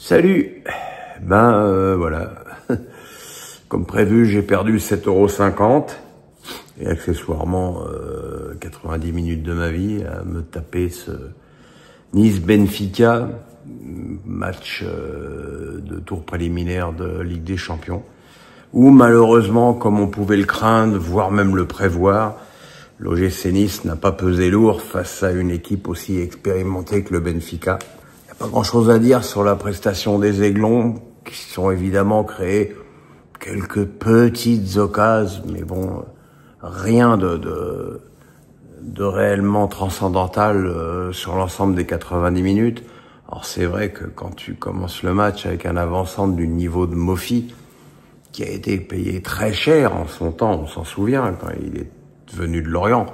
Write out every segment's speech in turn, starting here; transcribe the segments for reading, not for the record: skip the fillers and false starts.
Salut. Voilà. Comme prévu, j'ai perdu 7,50 € et accessoirement 90 minutes de ma vie à me taper ce Nice-Benfica, match de tour préliminaire de Ligue des Champions, où malheureusement, comme on pouvait le craindre, voire même le prévoir, l'OGC Nice n'a pas pesé lourd face à une équipe aussi expérimentée que le Benfica. Il n'y a pas grand-chose à dire sur la prestation des Aiglons, qui sont évidemment créés quelques petites occasions, mais bon, rien de réellement transcendantal sur l'ensemble des 90 minutes. Alors c'est vrai que quand tu commences le match avec un avant-centre du niveau de Mofi, qui a été payé très cher en son temps, on s'en souvient, quand il est venu de Lorient.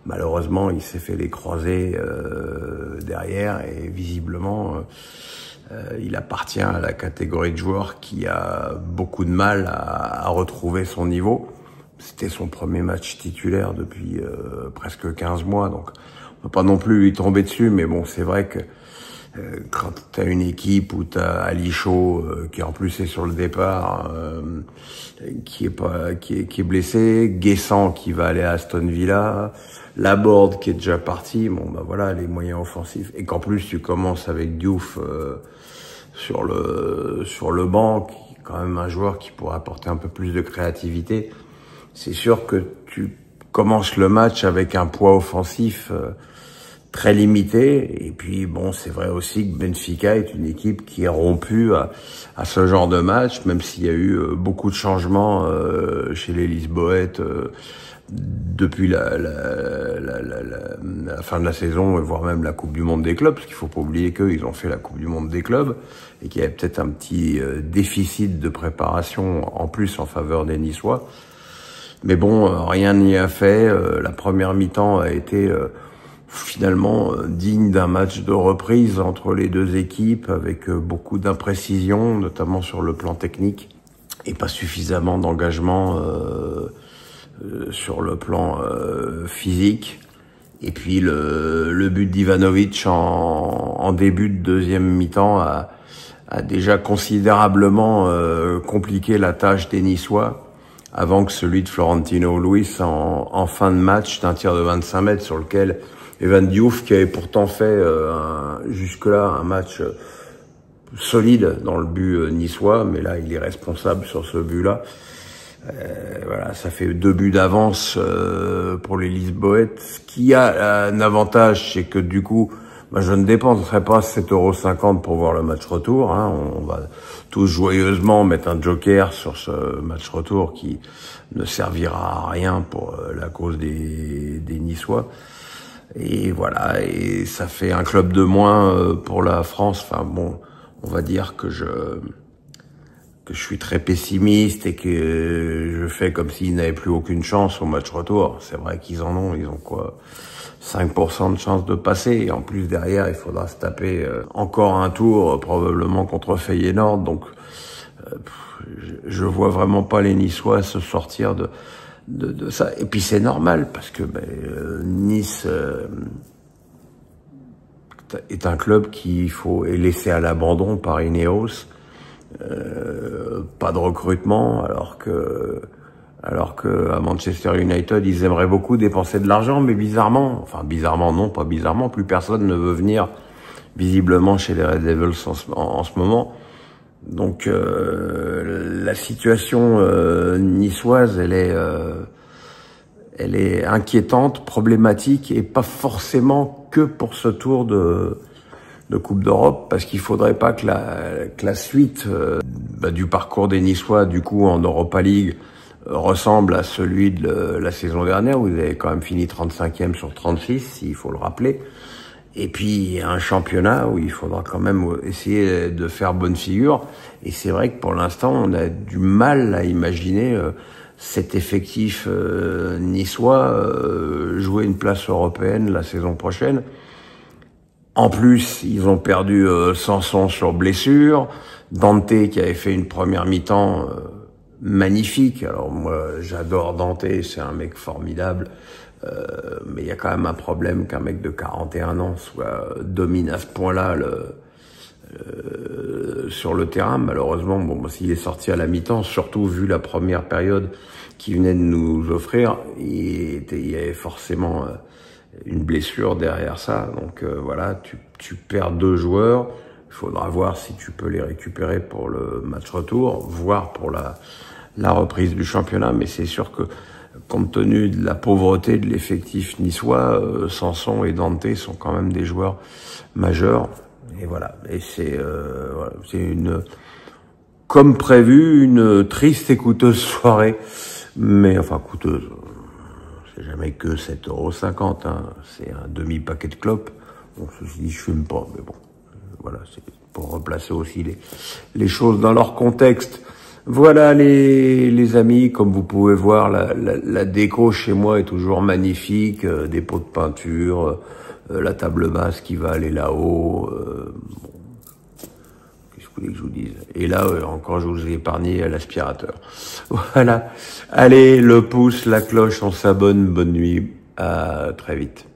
Malheureusement, il s'est fait les croisés derrière et visiblement, il appartient à la catégorie de joueurs qui a beaucoup de mal à retrouver son niveau. C'était son premier match titulaire depuis presque 15 mois, donc on peut pas non plus lui tomber dessus, mais bon, c'est vrai que quand t'as une équipe où t'as Ali Chaud qui en plus est sur le départ, qui est blessé, Guessant qui va aller à Aston Villa, Laborde qui est déjà parti, bon bah voilà les moyens offensifs, et qu'en plus tu commences avec Diouf sur le banc, qui est quand même un joueur qui pourrait apporter un peu plus de créativité. C'est sûr que tu commences le match avec un poids offensif très limité. Et puis bon, c'est vrai aussi que Benfica est une équipe qui est rompue à ce genre de match, même s'il y a eu beaucoup de changements chez les Lisboètes depuis la fin de la saison, voire même la Coupe du Monde des clubs, parce qu'il faut pas oublier qu'ils ont fait la Coupe du Monde des clubs et qu'il y avait peut-être un petit déficit de préparation en plus en faveur des Niçois. Mais bon, rien n'y a fait. La première mi-temps a été finalement digne d'un match de reprise entre les deux équipes, avec beaucoup d'imprécisions, notamment sur le plan technique, et pas suffisamment d'engagement sur le plan physique. Et puis le but d'Ivanovic en début de deuxième mi-temps a déjà considérablement compliqué la tâche des Niçois, avant que celui de Florentino Luis en fin de match d'un tir de 25 mètres sur lequel Evan Diouf, qui avait pourtant fait jusque-là un match solide dans le but niçois, mais là il est responsable sur ce but-là. Voilà, ça fait 2 buts d'avance pour les Lisboètes. Ce qui a un avantage, c'est que du coup, je ne dépenserai pas 7,50 € pour voir le match retour. Hein. On va tous joyeusement mettre un joker sur ce match retour qui ne servira à rien pour la cause des Niçois. Et voilà, et ça fait un club de moins pour la France. Enfin bon, on va dire que je suis très pessimiste et que je fais comme s'ils n'avaient plus aucune chance au match retour. C'est vrai qu'ils en ont, ils ont quoi, 5% de chance de passer, et en plus derrière il faudra se taper encore un tour probablement contre Feyenoord, donc je vois vraiment pas les Niçois se sortir de ça. Et puis c'est normal parce que Nice est un club qui est laissé à l'abandon par Ineos, pas de recrutement, alors que à Manchester United, ils aimeraient beaucoup dépenser de l'argent, mais bizarrement, non, pas bizarrement, plus personne ne veut venir visiblement chez les Red Devils en ce moment. Donc la situation niçoise, elle est inquiétante, problématique, et pas forcément que pour ce tour de Coupe d'Europe, parce qu'il faudrait pas que la suite du parcours des Niçois, du coup, en Europa League, ressemble à celui de la saison dernière, où ils avaient quand même fini 35e sur 36, il faut le rappeler. Et puis un championnat où il faudra quand même essayer de faire bonne figure. Et c'est vrai que pour l'instant, on a du mal à imaginer cet effectif niçois jouer une place européenne la saison prochaine. En plus, ils ont perdu Sanson sur blessure, Dante qui avait fait une première mi-temps magnifique. Alors moi, j'adore Dante, c'est un mec formidable. Mais il y a quand même un problème qu'un mec de 41 ans domine à ce point-là sur le terrain. Malheureusement, bon, s'il est sorti à la mi-temps, surtout vu la première période qu'il venait de nous offrir, il y avait forcément une blessure derrière ça. Donc voilà, tu perds 2 joueurs. Il faudra voir si tu peux les récupérer pour le match retour, voire pour la reprise du championnat. Mais c'est sûr que, compte tenu de la pauvreté de l'effectif niçois, Sanson et Dante sont quand même des joueurs majeurs. Et voilà. Et c'est comme prévu, une triste et coûteuse soirée. Mais enfin, coûteuse. C'est jamais que 7,50 €, hein. C'est un demi-paquet de clopes. Bon, ceci dit, je fume pas, mais bon. Voilà, c'est pour replacer aussi les choses dans leur contexte. Voilà les amis, comme vous pouvez voir, la déco chez moi est toujours magnifique, des pots de peinture, la table basse qui va aller là-haut. Bon, qu'est-ce que vous voulez que je vous dise? Et là, encore, je vous ai épargné l'aspirateur. Voilà. Allez, le pouce, la cloche, on s'abonne. Bonne nuit. À très vite.